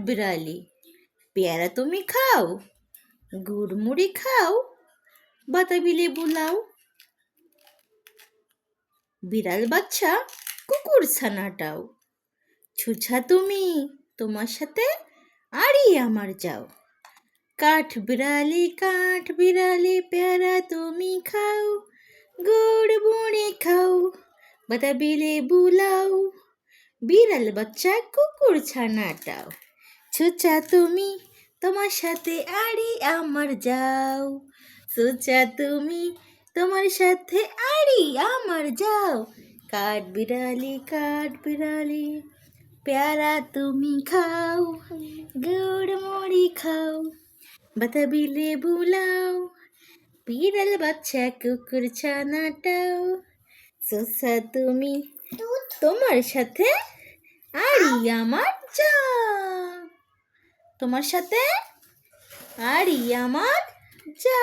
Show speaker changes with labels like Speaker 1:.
Speaker 1: বিড়ালি পেয়ারা তুমি খাও, গুড় মুড়ি খাও, বাতাবি লেবু লাও। বিড়াল বাচ্চা কুকুর ছানাটাও, ছুছা তুমি তোমার সাথে আড়ি আমার যাও। কাঠ বিড়ালি পেয়ারা তুমি খাও, গুড় মুড়ি খাও, বাতাবি লেবু লাও। বিড়াল বাচ্চা কুকুর ছানাটাও, ছুচা তুমি তোমার সাথে আড়ি আমার যাও। ছুচা তুমি তোমার সাথে আড়ি আমার যাও। কাঠ বিড়ালি পেয়ারা তুমি খাও, গুড় মুড়ি খাও, বাতাবি লেবু লাও। বিড়াল বাচ্চা কুকুর ছানাটাও, ছুচা তুমি তোমার সাথে আড়ি আমার যাও। তোমার সাথে আড়ি আমার যাও।